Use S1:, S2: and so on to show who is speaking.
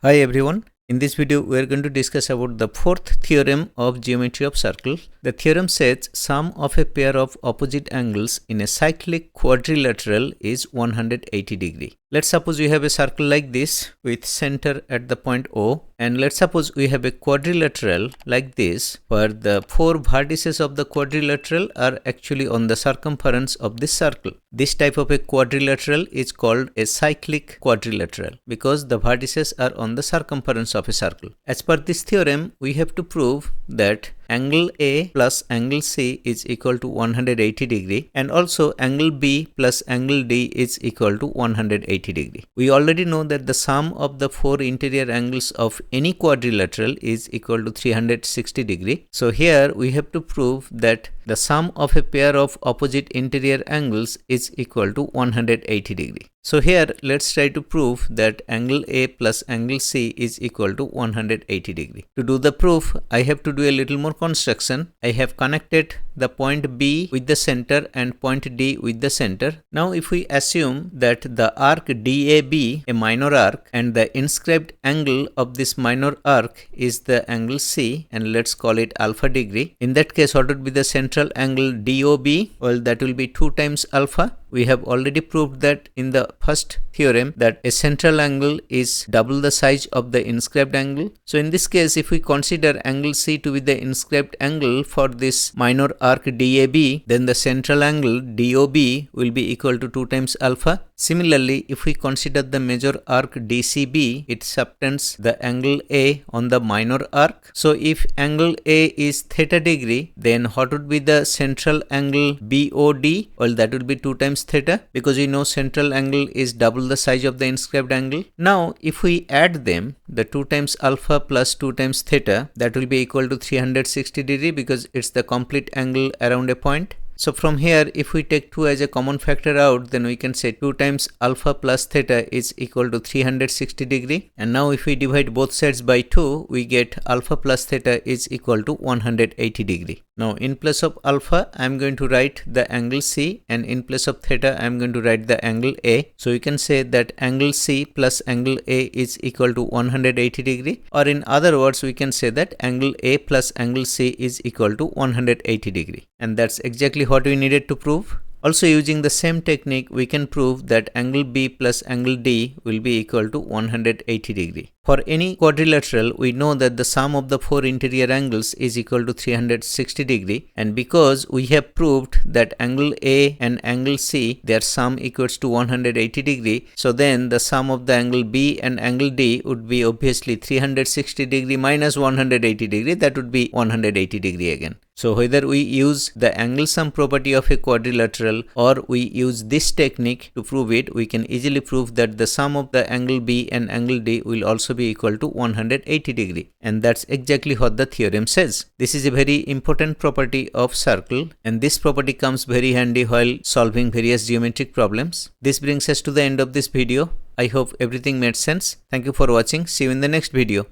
S1: Hi everyone. In this video we are going to discuss about the fourth theorem of geometry of circles. The theorem says sum of a pair of opposite angles in a cyclic quadrilateral is 180 degree. Let's suppose we have a circle like this with center at the point O, and let's suppose we have a quadrilateral like this where the four vertices of the quadrilateral are actually on the circumference of this circle. This type of a quadrilateral is called a cyclic quadrilateral because the vertices are on the circumference of a circle. As per this theorem, we have to prove that angle A plus angle C is equal to 180 degree, and also angle B plus angle D is equal to 180 degree. We already know that the sum of the four interior angles of any quadrilateral is equal to 360 degree. So here we have to prove that the sum of a pair of opposite interior angles is equal to 180 degree. So here let's try to prove that angle A plus angle C is equal to 180 degree. To do the proof, I have to do a little more construction. I have connected the point B with the center and point D with the center. Now if we assume that the arc DAB, a minor arc, and the inscribed angle of this minor arc is the angle C, and let's call it alpha degree. In that case, what would be the central angle DOB? Well, that will be 2 times alpha. We have already proved that in the first theorem that a central angle is double the size of the inscribed angle. So in this case, if we consider angle C to be the inscribed angle for this minor arc DAB, then the central angle DOB will be equal to 2 times alpha. Similarly, if we consider the major arc DCB, it subtends the angle A on the minor arc. So if angle A is theta degree, then what would be the central angle BOD? Well, that will be 2 times theta, because we know central angle is double the size of the inscribed angle. Now if we add them, the 2 times alpha plus 2 times theta, that will be equal to 360 degree because it's the complete angle around a point. So from here, if we take 2 as a common factor out, then we can say 2 times alpha plus theta is equal to 360 degree. And now if we divide both sides by 2, we get alpha plus theta is equal to 180 degree. Now in place of alpha, I am going to write the angle C, and in place of theta, I am going to write the angle A. So you can say that angle C plus angle A is equal to 180 degree, or in other words, we can say that angle A plus angle C is equal to 180 degree. And that's exactly what we needed to prove. Also, using the same technique, we can prove that angle B plus angle D will be equal to 180 degree. For any quadrilateral, we know that the sum of the four interior angles is equal to 360 degree, and because we have proved that angle A and angle C, their sum equals to 180 degree, so then the sum of the angle B and angle D would be obviously 360 degree minus 180 degree, that would be 180 degree again. So whether we use the angle sum property of a quadrilateral or we use this technique to prove it, we can easily prove that the sum of the angle B and angle D will also be equal to 180 degree. And that's exactly what the theorem says. This is a very important property of circle, and this property comes very handy while solving various geometric problems. This brings us to the end of this video. I hope everything made sense. Thank you for watching. See you in the next video.